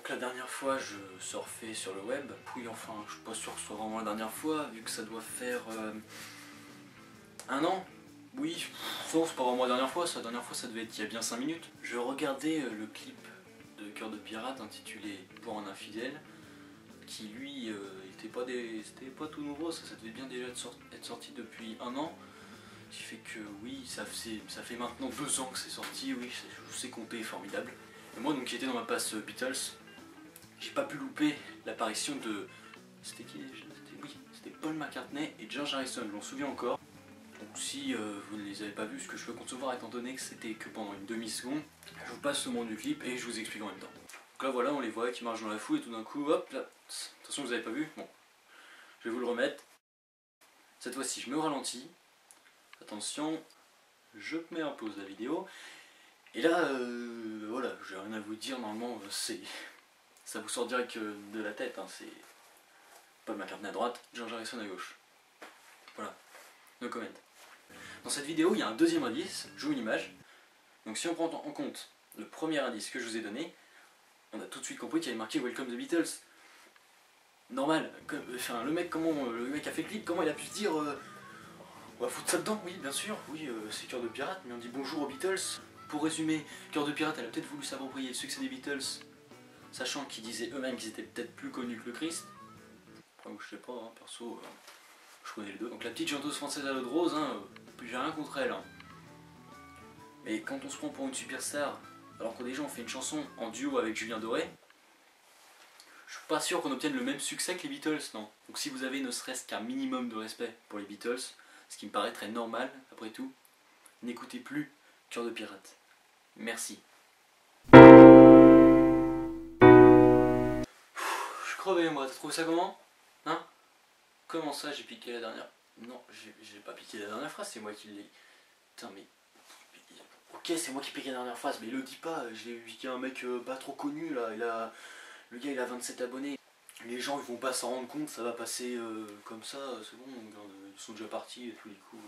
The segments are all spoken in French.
La dernière fois je surfais sur le web, oui enfin je suis pas sûr que ce soit vraiment la dernière fois vu que ça doit faire un an. Oui, non c'est pas vraiment la dernière fois ça devait être il y a bien 5 minutes. Je regardais le clip de Cœur de Pirate intitulé Pour un infidèle qui lui c'était pas tout nouveau, ça devait bien déjà être sorti depuis un an. Ce qui fait que oui, ça fait maintenant 2 ans que c'est sorti, oui, je sais compter, formidable. Et moi donc qui était dans ma passe Beatles, j'ai pas pu louper l'apparition de... C'était qui déjà? Oui, c'était Paul McCartney et George Harrison, je m'en souviens encore. Donc si vous ne les avez pas vus, ce que je peux concevoir étant donné que c'était que pendant une demi-seconde, je vous passe le moment du clip et je vous explique en même temps. Donc là voilà, on les voit qui marchent dans la foule et tout d'un coup, hop là, attention vous avez pas vu, bon, je vais vous le remettre. Cette fois-ci je me ralentis, attention, je mets en pause la vidéo. Et là, voilà, j'ai rien à vous dire, normalement ça vous sort direct de la tête, hein, c'est Paul McCartney à droite, George Harrison à gauche. Voilà, no comment. Dans cette vidéo, il y a un deuxième indice, je joue une image. Donc si on prend en compte le premier indice que je vous ai donné, on a tout de suite compris qu'il y avait marqué Welcome the Beatles. Normal, enfin le mec a fait le clip, comment il a pu se dire on va foutre ça dedans, oui bien sûr, oui c'est Cœur de Pirate, mais on dit bonjour aux Beatles. Pour résumer, Cœur de Pirate elle a peut-être voulu s'approprier le succès des Beatles, sachant qu'ils disaient eux-mêmes qu'ils étaient peut-être plus connus que le Christ. Enfin, je sais pas, hein, perso, je connais les deux. Donc la petite chanteuse française à l'eau de rose, hein, j'ai rien contre elle. Hein. Mais quand on se prend pour une superstar, alors que déjà on fait une chanson en duo avec Julien Doré, je suis pas sûr qu'on obtienne le même succès que les Beatles, non. Donc si vous avez ne serait-ce qu'un minimum de respect pour les Beatles, ce qui me paraît très normal après tout, n'écoutez plus Cœur de Pirate. Merci. Je suis crevé moi, t'as trouvé ça comment? Hein? Comment ça j'ai piqué la dernière... Non, j'ai pas piqué la dernière phrase, c'est moi qui l'ai... Putain mais... Ok, c'est moi qui piqué la dernière phrase, mais il le dit pas, j'ai piqué un mec pas trop connu là, le gars il a 27 abonnés. Les gens ils vont pas s'en rendre compte, ça va passer comme ça, c'est bon, ils sont déjà partis et tous les coups...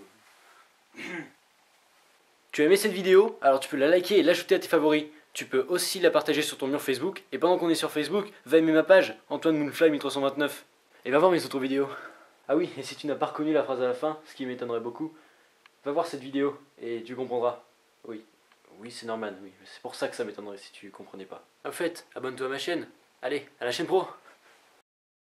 Tu as aimé cette vidéo? Alors tu peux la liker et l'ajouter à tes favoris. Tu peux aussi la partager sur ton mur Facebook. Et pendant qu'on est sur Facebook, va aimer ma page, Antoine Moonfly 1329. Et va voir mes autres vidéos. Ah oui, et si tu n'as pas reconnu la phrase à la fin, ce qui m'étonnerait beaucoup, va voir cette vidéo et tu comprendras. Oui, oui c'est normal, oui. C'est pour ça que ça m'étonnerait si tu comprenais pas. Au fait, abonne-toi à ma chaîne. Allez, à la chaîne pro!